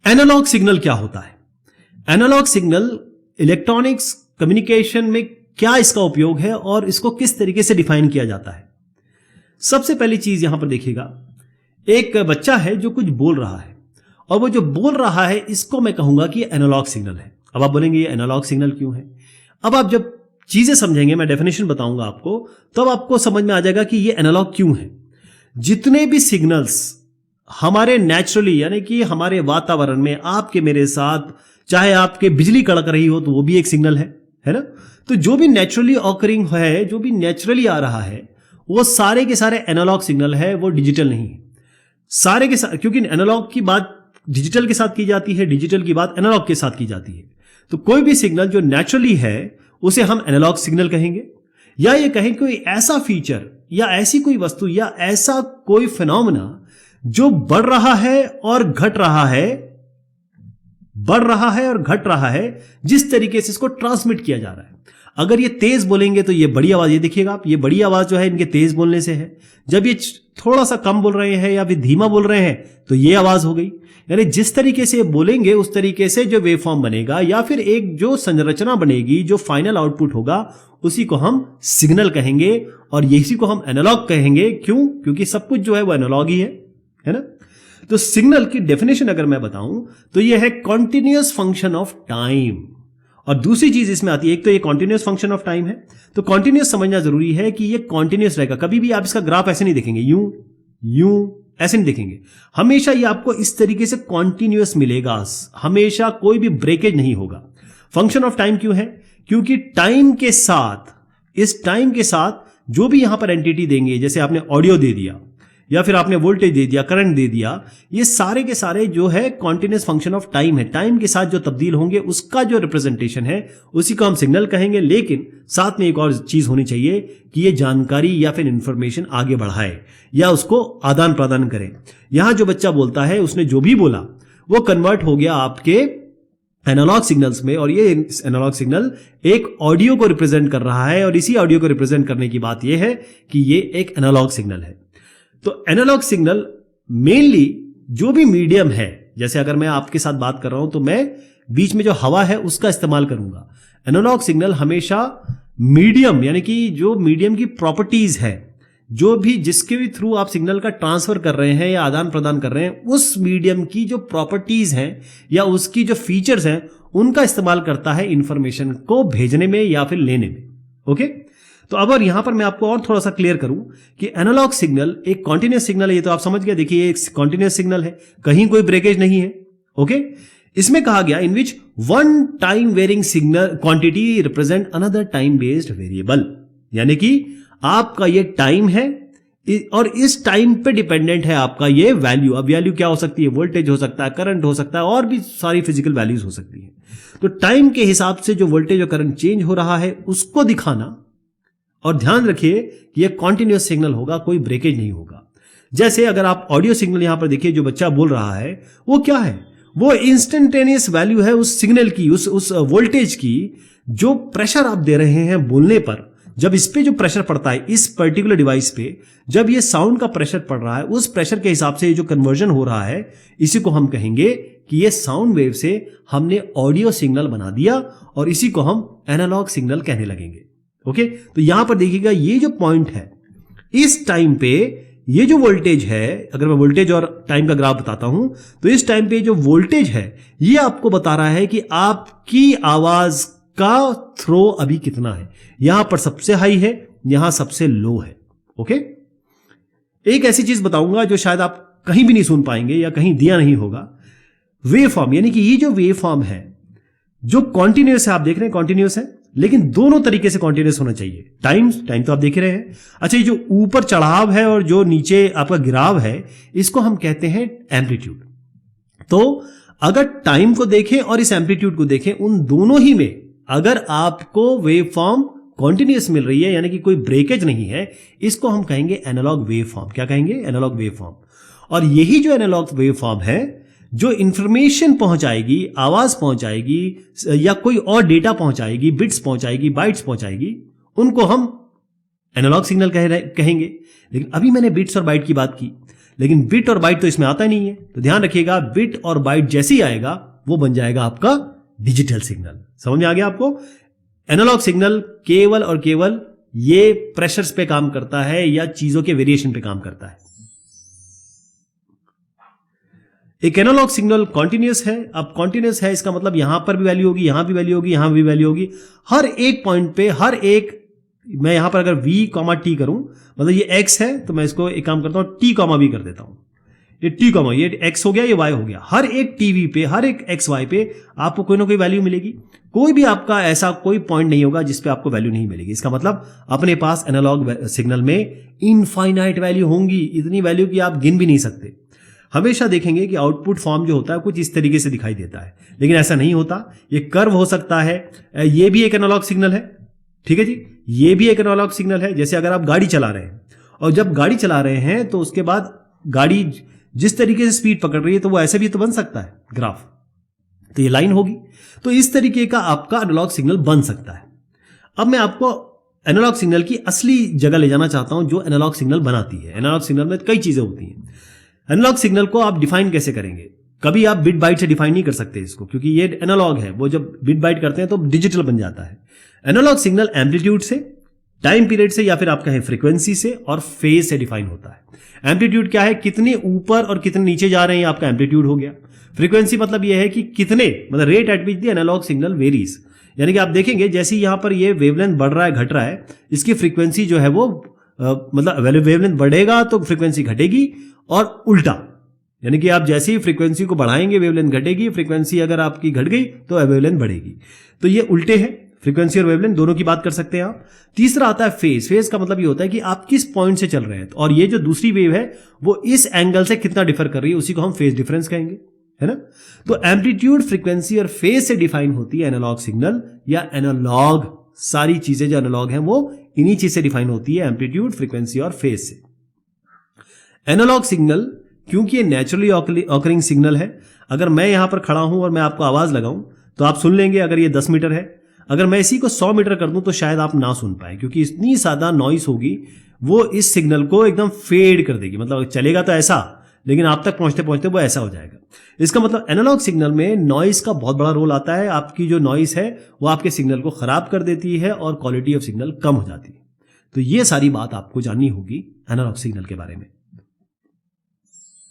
Analogue signal क्या होता है? एनालॉग सिग्नल इलेक्ट्रॉनिक्स कम्युनिकेशन में क्या इसका उपयोग है और इसको किस तरीके से डिफाइन किया जाता है? सबसे पहली चीज यहां पर देखिएगा, एक बच्चा है जो कुछ बोल रहा है और वो जो बोल रहा है इसको मैं कहूंगा कि एनालॉग सिग्नल है। अब आप बोलेंगे ये एनालॉग सिग्नल क्यों है? अब आप जब चीजें समझेंगे, मैं डेफिनेशन बताऊंगा आपको, तब आपको समझ में आ जाएगा कि ये एनालॉग क्यों है। जितने भी सिग्नल्स हमारे नेचुरली यानी कि हमारे वातावरण में आपके मेरे साथ, चाहे आपके बिजली कड़क रही हो तो वो भी एक सिग्नल है ना? तो जो भी नेचुरली ऑकरिंग है, जो भी नेचुरली आ रहा है, वो सारे के सारे एनालॉग सिग्नल है, वो डिजिटल नहीं है। सारे के सारे, क्योंकि एनालॉग की बात डिजिटल के साथ की जाती है, डिजिटल की बात एनालॉग के साथ की जाती है। तो कोई भी सिग्नल जो नेचुरली है उसे हम एनालॉग सिग्नल कहेंगे, या ये कहें कोई ऐसा फीचर या ऐसी कोई वस्तु या ऐसा कोई फिनोमेना जो बढ़ रहा है और घट रहा है, बढ़ रहा है और घट रहा है, जिस तरीके से इसको ट्रांसमिट किया जा रहा है। अगर ये तेज बोलेंगे तो ये बड़ी आवाज, ये देखिएगा आप, ये बड़ी आवाज जो है इनके तेज बोलने से है। जब ये थोड़ा सा कम बोल रहे हैं या फिर धीमा बोल रहे हैं तो ये आवाज हो गई। यानी जिस तरीके से बोलेंगे उस तरीके से जो वेवफॉर्म बनेगा या फिर एक जो संरचना बनेगी, जो फाइनल आउटपुट होगा, उसी को हम सिग्नल कहेंगे और इसी को हम एनालॉग कहेंगे। क्यों? क्योंकि सब कुछ जो है वो एनालॉग ही है ना? तो सिग्नल की डेफिनेशन अगर मैं बताऊं तो ये है कॉन्टिन्यूअस फंक्शन ऑफ टाइम। और दूसरी चीज इसमें आती है, एक तो ये कॉन्टिन्यूअस फंक्शन ऑफ टाइम है, तो कॉन्टिन्यूअस समझना जरूरी है कि ये कॉन्टिन्यूअस रहेगा। कभी भी आप इसका ग्राफ ऐसे नहीं देखेंगे, यूं ऐसे नहीं देखेंगे। हमेशा ये आपको इस तरीके से कॉन्टिन्यूअस मिलेगा, हमेशा कोई भी ब्रेकेज नहीं होगा। फंक्शन ऑफ टाइम क्यों है? क्योंकि टाइम के साथ, इस टाइम के साथ जो भी यहां पर एंटिटी देंगे, जैसे आपने ऑडियो दे दिया या फिर आपने वोल्टेज दे दिया, करंट दे दिया, ये सारे के सारे जो है कॉन्टिन्यूअस फंक्शन ऑफ टाइम है। टाइम के साथ जो तब्दील होंगे उसका जो रिप्रेजेंटेशन है उसी को हम सिग्नल कहेंगे। लेकिन साथ में एक और चीज होनी चाहिए कि ये जानकारी या फिर इंफॉर्मेशन आगे बढ़ाए या उसको आदान प्रदान करें। यहां जो बच्चा बोलता है, उसने जो भी बोला वो कन्वर्ट हो गया आपके एनालॉग सिग्नल्स में, और ये एनालॉग सिग्नल एक ऑडियो को रिप्रेजेंट कर रहा है। और इसी ऑडियो को रिप्रेजेंट करने की बात यह है कि ये एक एनालॉग सिग्नल है। तो एनालॉग सिग्नल मेनली जो भी मीडियम है, जैसे अगर मैं आपके साथ बात कर रहा हूं तो मैं बीच में जो हवा है उसका इस्तेमाल करूंगा। एनालॉग सिग्नल हमेशा मीडियम, यानी कि जो मीडियम की प्रॉपर्टीज है, जो भी जिसके भी थ्रू आप सिग्नल का ट्रांसफर कर रहे हैं या आदान प्रदान कर रहे हैं, उस मीडियम की जो प्रॉपर्टीज हैं या उसकी जो फीचर्स हैं, उनका इस्तेमाल करता है इंफॉर्मेशन को भेजने में या फिर लेने में। ओके, तो अब यहां पर मैं आपको और थोड़ा सा क्लियर करूं कि एनालॉग सिग्नल एक कॉन्टिन्यूअस सिग्नल है। ये तो आप समझ गए, देखिए एक कॉन्टिन्यूअस सिग्नल है, कहीं कोई ब्रेकेज नहीं है। ओके, इसमें कहा गया in which one time varying signal quantity represent another time based variable, यानी कि आपका ये टाइम है और इस टाइम पे डिपेंडेंट है आपका ये वैल्यू। अब वैल्यू क्या हो सकती है? वोल्टेज हो सकता है, करंट हो सकता है, और भी सारी फिजिकल वैल्यूज हो सकती है। तो टाइम के हिसाब से जो वोल्टेज और करंट चेंज हो रहा है उसको दिखाना, और ध्यान रखिए कि यह कॉन्टिन्यूअस सिग्नल होगा, कोई ब्रेकेज नहीं होगा। जैसे अगर आप ऑडियो सिग्नल यहां पर देखिए, जो बच्चा बोल रहा है वो क्या है? वो इंस्टेंटेनियस वैल्यू है उस सिग्नल की, उस वोल्टेज की। जो प्रेशर आप दे रहे हैं बोलने पर, जब इस पे जो प्रेशर पड़ता है इस पर्टिकुलर डिवाइस पे, जब ये साउंड का प्रेशर पड़ रहा है, उस प्रेशर के हिसाब से जो कन्वर्जन हो रहा है, इसी को हम कहेंगे कि ये साउंड वेव से हमने ऑडियो सिग्नल बना दिया, और इसी को हम एनालॉग सिग्नल कहने लगेंगे। ओके, तो यहां पर देखिएगा ये जो पॉइंट है, इस टाइम पे ये जो वोल्टेज है, अगर मैं वोल्टेज और टाइम का ग्राफ बताता हूं तो इस टाइम पे जो वोल्टेज है ये आपको बता रहा है कि आपकी आवाज का थ्रो अभी कितना है। यहां पर सबसे हाई है, यहां सबसे लो है। ओके, एक ऐसी चीज बताऊंगा जो शायद आप कहीं भी नहीं सुन पाएंगे या कहीं दिया नहीं होगा, वेव फॉर्म। यानी कि ये जो वेव फॉर्म है जो कॉन्टिन्यूअस है, आप देख रहे हैं कॉन्टिन्यूअस है, लेकिन दोनों तरीके से कॉन्टिन्यूअस होना चाहिए। टाइम तो आप देख रहे हैं। अच्छा, ये जो ऊपर चढ़ाव है और जो नीचे आपका गिराव है, इसको हम कहते हैं एम्पलीट्यूड। तो अगर टाइम को देखें और इस एम्पलीट्यूड को देखें, उन दोनों ही में अगर आपको वेव फॉर्म कॉन्टिन्यूअस मिल रही है, यानी कि कोई ब्रेकेज नहीं है, इसको हम कहेंगे एनालॉग वेव फॉर्म। क्या कहेंगे? Analogue wave form. और यही जो एनालॉग वेव फॉर्म है, जो इंफॉर्मेशन पहुंचाएगी, आवाज पहुंचाएगी या कोई और डेटा पहुंचाएगी, बिट्स पहुंचाएगी, बाइट्स पहुंचाएगी, उनको हम एनालॉग सिग्नल कहेंगे। लेकिन अभी मैंने बिट्स और बाइट की बात की, लेकिन बिट और बाइट तो इसमें आता नहीं है। तो ध्यान रखिएगा, बिट और बाइट जैसे ही आएगा वो बन जाएगा आपका डिजिटल सिग्नल। समझ में आ गया आपको? एनालॉग सिग्नल केवल और केवल ये प्रेशर्स पे काम करता है या चीजों के वेरिएशन पे काम करता है। एक एनालॉग सिग्नल कॉन्टिन्यूस है। अब कॉन्टिन्यूस है इसका मतलब यहां पर भी वैल्यू होगी, यहां भी वैल्यू होगी, यहां भी वैल्यू होगी। हर एक पॉइंट पे हर एक, मैं यहां पर अगर v, t करूं, मतलब ये x है तो मैं इसको एक काम करता हूं t, v कर देता हूं। ये t, ये x हो गया, ये y हो गया। हर एक टीवी पे, हर एक xy पे आपको कोई ना कोई वैल्यू मिलेगी। कोई भी आपका ऐसा कोई पॉइंट नहीं होगा जिसपे आपको वैल्यू नहीं मिलेगी। इसका मतलब अपने पास एनालॉग सिग्नल में इनफाइनाइट वैल्यू होंगी, इतनी वैल्यू कि आप गिन भी नहीं सकते। हमेशा देखेंगे कि आउटपुट फॉर्म जो होता है कुछ इस तरीके से दिखाई देता है, लेकिन ऐसा नहीं होता। ये कर्व हो सकता है, ये भी एक एनालॉग सिग्नल है, ठीक है जी, ये भी एक एनालॉग सिग्नल है। जैसे अगर आप गाड़ी चला रहे हैं और जब गाड़ी चला रहे हैं तो उसके बाद गाड़ी जिस तरीके से स्पीड पकड़ रही है तो वो ऐसे भी तो बन सकता है ग्राफ, तो ये लाइन होगी। तो इस तरीके का आपका एनालॉग सिग्नल बन सकता है। अब मैं आपको एनालॉग सिग्नल की असली जगह ले जाना चाहता हूं जो एनालॉग सिग्नल बनाती है। एनालॉग सिग्नल में कई चीजें होती हैं। एनालॉग सिग्नल को आप डिफाइन कैसे करेंगे? कभी आप बिट बाइट से डिफाइन नहीं कर सकते इसको, क्योंकि ये एनालॉग है। वो जब बिट बाइट करते हैं तो डिजिटल बन जाता है। एनालॉग सिग्नल एम्पलीट्यूड से, टाइम पीरियड से, या फिर आप कहें फ्रीक्वेंसी से और फेज से डिफाइन होता है। एम्पलीट्यूड क्या है? कितने ऊपर और कितने नीचे जा रहे हैं, आपका एम्पलीट्यूड हो गया। फ्रीक्वेंसी मतलब यह है कि कितने, मतलब rate at which the analogue signal varies, यानी कि आप देखेंगे जैसे यहां पर ये वेवलेंथ बढ़ रहा है, घट रहा है, इसकी फ्रीक्वेंसी जो है वो मतलब वेवलेंथ बढ़ेगा तो फ्रीक्वेंसी घटेगी, और उल्टा, यानी कि आप जैसे ही फ्रीक्वेंसी को बढ़ाएंगे वेवलेंथ घटेगी, फ्रीक्वेंसी अगर आपकी घट गई तो वेवलेंथ बढ़ेगी। तो ये उल्टे हैं, फ्रीक्वेंसी और वेवलेंथ दोनों की बात कर सकते हैं आप। तीसरा आता है फेज। फेज का मतलब ये होता है कि आप किस पॉइंट से चल रहे हैं, और ये जो दूसरी वेव है वो इस एंगल से कितना डिफर कर रही है, उसी को हम फेज डिफरेंस कहेंगे, है ना। तो एम्पलीट्यूड, फ्रीक्वेंसी और फेज से डिफाइन होती है एनालॉग सिग्नल या एनालॉग। सारी चीजें जो एनालॉग हैं वो इन्हीं चीज से डिफाइन होती है, एम्पलीट्यूड, फ्रीक्वेंसी और फेज से। एनालॉग सिग्नल क्योंकि ये नेचुरली ऑकरिंग सिग्नल है, अगर मैं यहां पर खड़ा हूं और मैं आपको आवाज लगाऊं तो आप सुन लेंगे अगर ये 10 मीटर है। अगर मैं इसी को 100 मीटर कर दूं तो शायद आप ना सुन पाए, क्योंकि इतनी ज्यादा नॉइस होगी वो इस सिग्नल को एकदम फेड कर देगी। मतलब चलेगा तो ऐसा, लेकिन आप तक पहुंचते पहुंचते वो ऐसा हो जाएगा। इसका मतलब एनालॉग सिग्नल में नॉइस का बहुत बड़ा रोल आता है। आपकी जो नॉइस है वो आपके सिग्नल को खराब कर देती है और क्वालिटी ऑफ सिग्नल कम हो जाती है। तो ये सारी बात आपको जाननी होगी एनालॉग सिग्नल के बारे में।